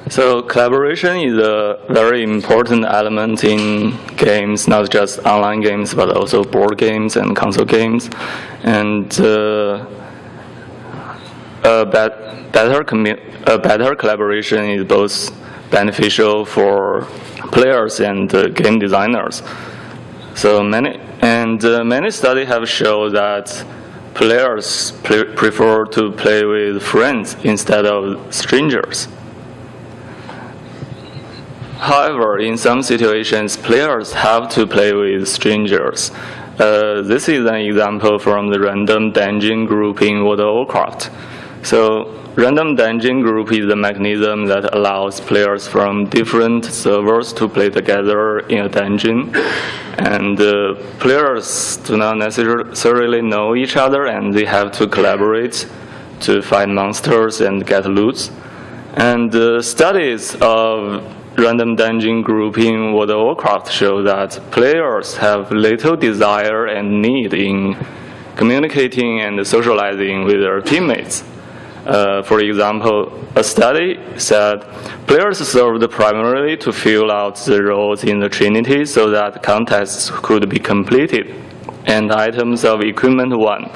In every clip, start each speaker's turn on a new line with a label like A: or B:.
A: So collaboration is a very important element in games, not just online games, but also board games and console games. And a better collaboration is both beneficial for players and game designers. So many studies have shown that players prefer to play with friends instead of strangers. However, in some situations, players have to play with strangers. This is an example from the random dungeon group in World of Warcraft. So, random dungeon group is a mechanism that allows players from different servers to play together in a dungeon. And players do not necessarily know each other, and they have to collaborate to fight monsters and get loot. And studies of random dungeon group in World of Warcraft show that players have little desire and need in communicating and socializing with their teammates. For example, a study said players served primarily to fill out the roles in the Trinity so that contests could be completed and items of equipment won.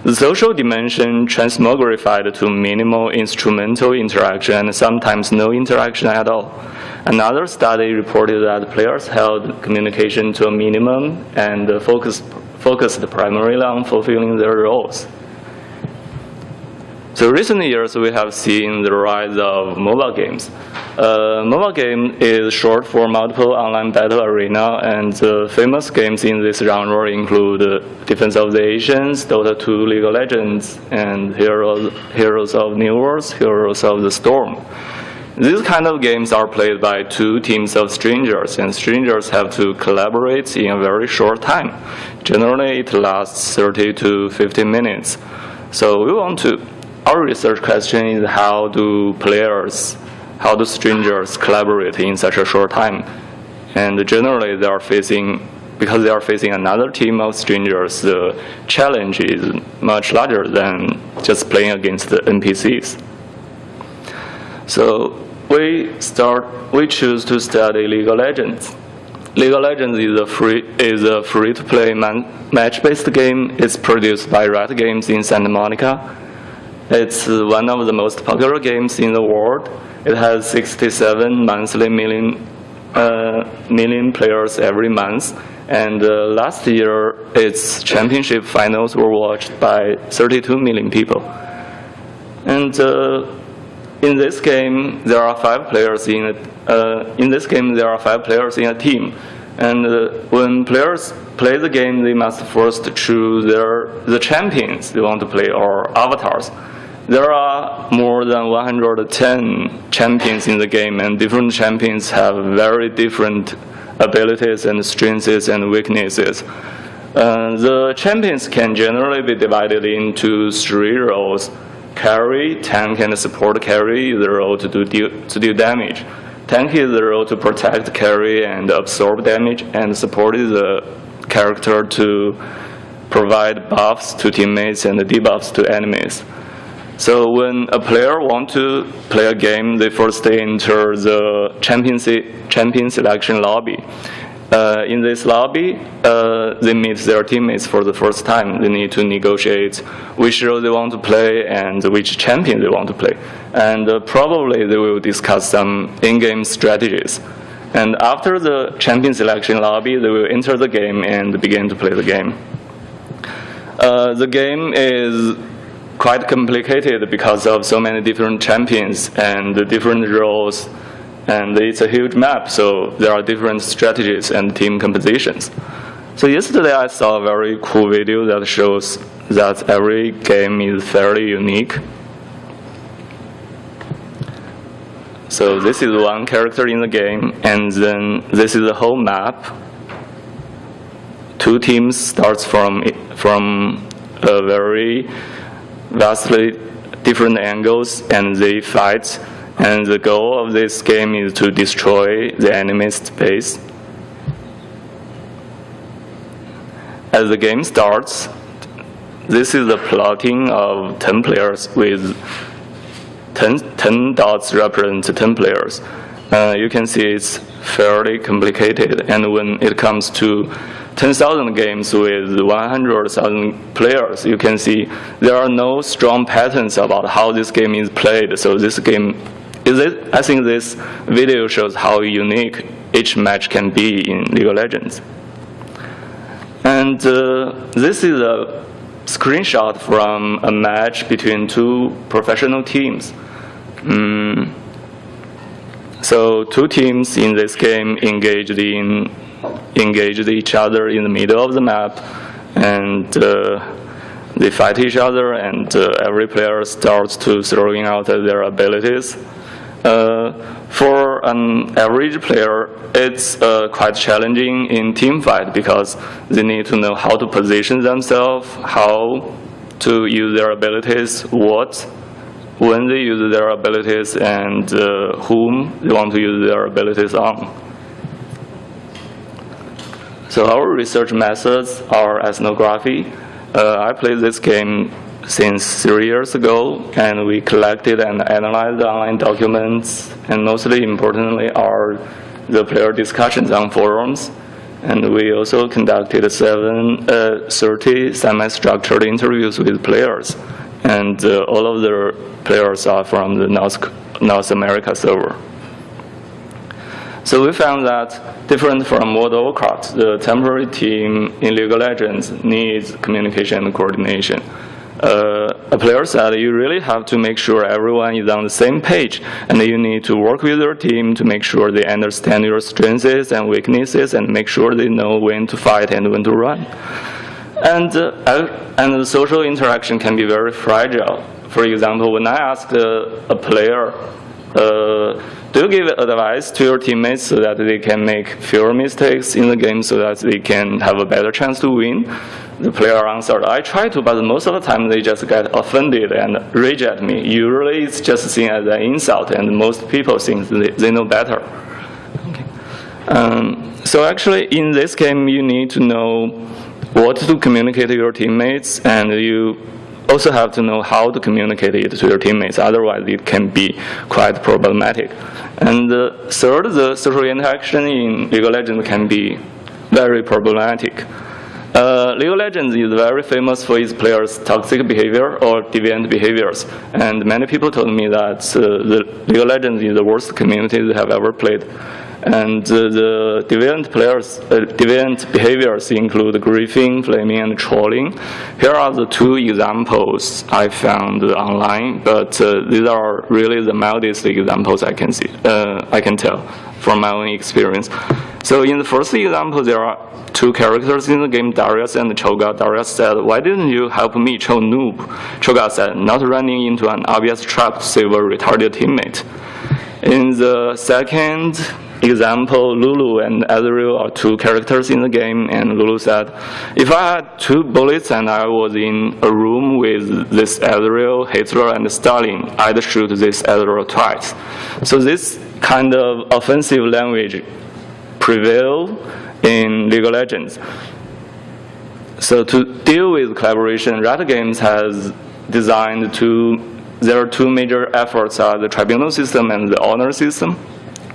A: The social dimension transmogrified to minimal instrumental interaction and sometimes no interaction at all. Another study reported that players held communication to a minimum and focused primarily on fulfilling their roles. So recent years, we have seen the rise of mobile games. Mobile game is short for multiple online battle arena, and famous games in this genre include Defense of the Asians, Dota 2, League of Legends, and Heroes of New Worlds, Heroes of the Storm. These kind of games are played by two teams of strangers, and strangers have to collaborate in a very short time. Generally, it lasts 30 to 50 minutes. So our research question is how do strangers collaborate in such a short time? And generally, because they are facing another team of strangers, the challenge is much larger than just playing against the NPCs. So we choose to study League of Legends. League of Legends is a free-to-play match-based game. It's produced by Riot Games in Santa Monica. It's one of the most popular games in the world. It has 67 million players every month. And last year, its championship finals were watched by 32 million people. And in this game, there are 5 players in a team. And when players play the game, they must first choose the champions they want to play, or avatars. There are more than 110 champions in the game, and different champions have very different abilities and strengths and weaknesses. The champions can generally be divided into 3 roles: carry, tank, and support. Carry is the role to do damage. Tank is the role to protect, carry, and absorb damage, and support is the character to provide buffs to teammates and debuffs to enemies. So when a player wants to play a game, they first enter the champion selection lobby. In this lobby, they meet their teammates for the first time. They need to negotiate which role they want to play and which champion they want to play. And probably they will discuss some in-game strategies. And after the champion selection lobby, they will enter the game and begin to play the game. The game is quite complicated because of so many different champions and different roles, and it's a huge map, so there are different strategies and team compositions. So yesterday I saw a very cool video that shows that every game is fairly unique. So this is one character in the game, and then this is the whole map. 2 teams starts from a very vastly different angles, and they fight. And the goal of this game is to destroy the enemy's base. As the game starts, this is the plotting of 10 players with 10 dots represent 10 players. You can see it's fairly complicated, and when it comes to 10,000 games with 100,000 players, you can see there are no strong patterns about how this game is played. So this game, I think this video shows how unique each match can be in League of Legends. And this is a screenshot from a match between two professional teams. So two teams in this game engaged each other in the middle of the map, and they fight each other, and every player starts to throwing out their abilities. For an average player, it's quite challenging in team fight because they need to know how to position themselves, how to use their abilities, when they use their abilities, and whom they want to use their abilities on. So our research methods are ethnography. I played this game since 3 years ago, and we collected and analyzed the online documents, and mostly importantly are the player discussions on forums. And we also conducted 30 semi-structured interviews with players, and all of the players are from the North America server. So we found that, different from World of Warcraft, the temporary team in League of Legends needs communication and coordination. A player said you really have to make sure everyone is on the same page, and you need to work with your team to make sure they understand your strengths and weaknesses, and make sure they know when to fight and when to run. And the social interaction can be very fragile. For example, when I asked a player, do you give advice to your teammates so that they can make fewer mistakes in the game so that they can have a better chance to win? The player answered, I try to, but most of the time they just get offended and reject me. Usually it's just seen as an insult, and most people think they know better. Okay. So actually in this game you need to know what to communicate to your teammates, and you also have to know how to communicate it to your teammates, otherwise it can be quite problematic. And third, the social interaction in League of Legends can be very problematic. League of Legends is very famous for its players' toxic behavior or deviant behaviors, and many people told me that the League of Legends is the worst community they have ever played. And the deviant behaviors include griefing, flaming, and trolling. Here are the two examples I found online, but these are really the mildest examples I can tell from my own experience. So in the first example, there are two characters in the game, Darius and Choga. Darius said, "Why didn't you help me, Cho noob?" Choga said, "Not running into an obvious trap to save a retarded teammate." In the second example, Lulu and Azrael are two characters in the game, and Lulu said, "If I had 2 bullets and I was in a room with this Azrael, Hitler, and Stalin, I'd shoot this Azrael twice." So this kind of offensive language prevails in League of Legends. So to deal with collaboration, Riot Games has designed there are two major efforts, the Tribunal System and the Honor System.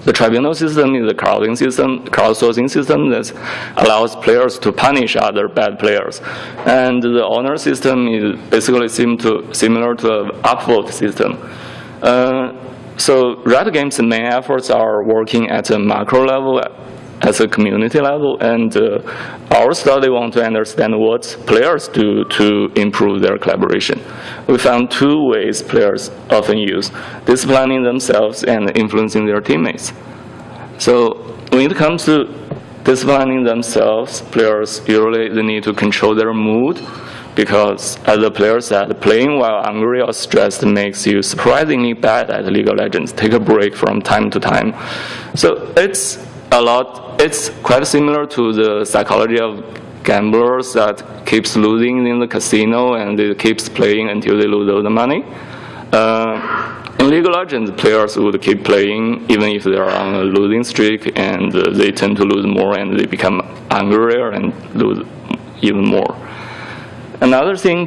A: The Tribunal System is a crowdsourcing system that allows players to punish other bad players. And the Honor System is basically similar to an upvote system. So Riot Games' main efforts are working at a macro level, at a community level, and our study wants to understand what players do to improve their collaboration. We found 2 ways players often use: disciplining themselves and influencing their teammates. So when it comes to disciplining themselves, players usually they need to control their mood, because as the player said, playing while angry or stressed makes you surprisingly bad at League of Legends. Take a break from time to time. So it's quite similar to the psychology of gamblers that keeps losing in the casino and they keeps playing until they lose all the money. In League of Legends, players would keep playing even if they are on a losing streak, and they tend to lose more and they become angrier and lose even more. Another thing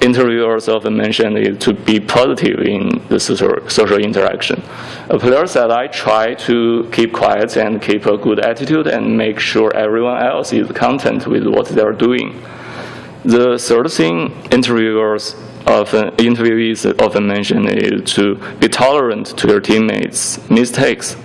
A: interviewers often mention is to be positive in the social interaction. A player said, I try to keep quiet and keep a good attitude and make sure everyone else is content with what they're doing. The third thing interviewees often mention is to be tolerant to your teammates' mistakes.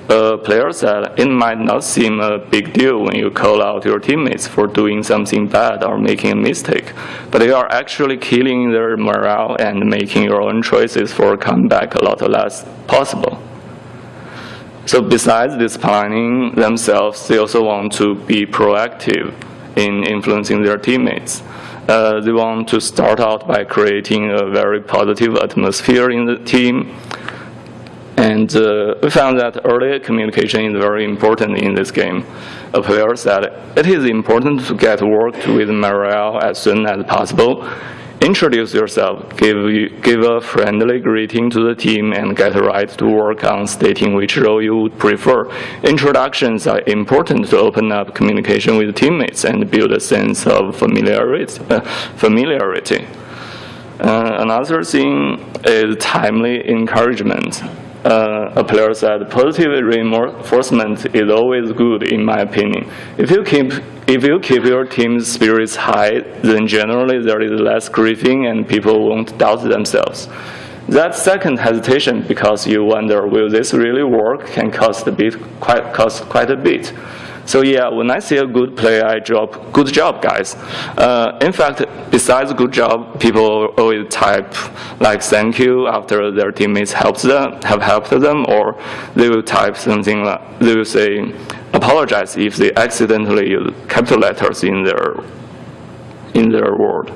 A: A player said, it might not seem a big deal when you call out your teammates for doing something bad or making a mistake, but you are actually killing their morale and making your own choices for a comeback a lot less possible. So besides disciplining themselves, they also want to be proactive in influencing their teammates. They want to start out by creating a very positive atmosphere in the team. And we found that early communication is very important in this game. A player said, it is important to get worked with morale as soon as possible. Introduce yourself, give a friendly greeting to the team, and get right to work on stating which role you would prefer. Introductions are important to open up communication with teammates and build a sense of familiarity. Another thing is timely encouragement. A player said, positive reinforcement is always good, in my opinion. If you keep your team's spirits high, then generally there is less grieving and people won't doubt themselves. That second hesitation, because you wonder, will this really work, can cost quite a bit. So yeah, when I see a good play, I drop, good job, guys. In fact, besides good job, people always type like thank you after their teammates have helped them, or they will type something like, they will say apologize if they accidentally use capital letters in their word.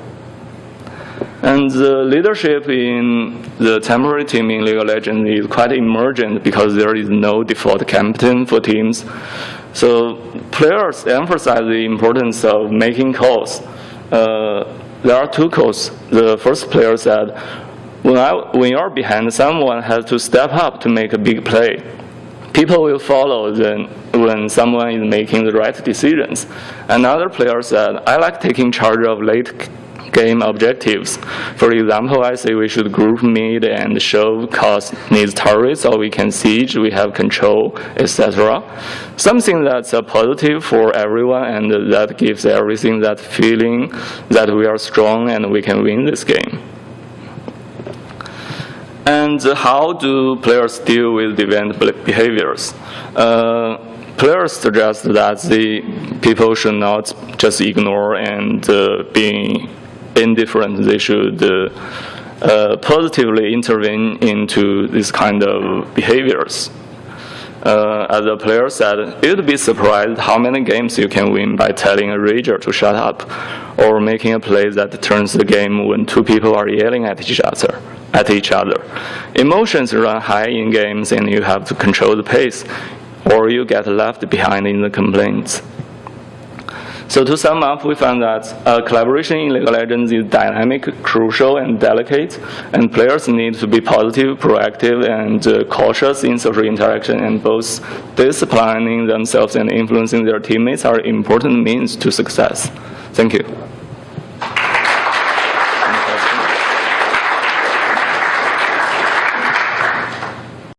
A: And the leadership in the temporary team in League of Legends is quite emergent because there is no default captain for teams. So players emphasize the importance of making calls. There are two calls. The first player said, when you're behind, someone has to step up to make a big play. People will follow when someone is making the right decisions. Another player said, I like taking charge of late game objectives. For example, I say we should group mid and show cost needs turrets, or we can siege, we have control, etc. Something that's a positive for everyone and that gives everything that feeling that we are strong and we can win this game. And how do players deal with deviant behaviors? Players suggest that the people should not just ignore and be indifferent. They should positively intervene into this kind of behaviors. As a player said, you'd be surprised how many games you can win by telling a rager to shut up, or making a play that turns the game when two people are yelling at each other. Emotions run high in games and you have to control the pace, or you get left behind in the complaints. So to sum up, we found that collaboration in League of Legends is dynamic, crucial, and delicate, and players need to be positive, proactive, and cautious in social interaction, and both disciplining themselves and influencing their teammates are important means to success. Thank you.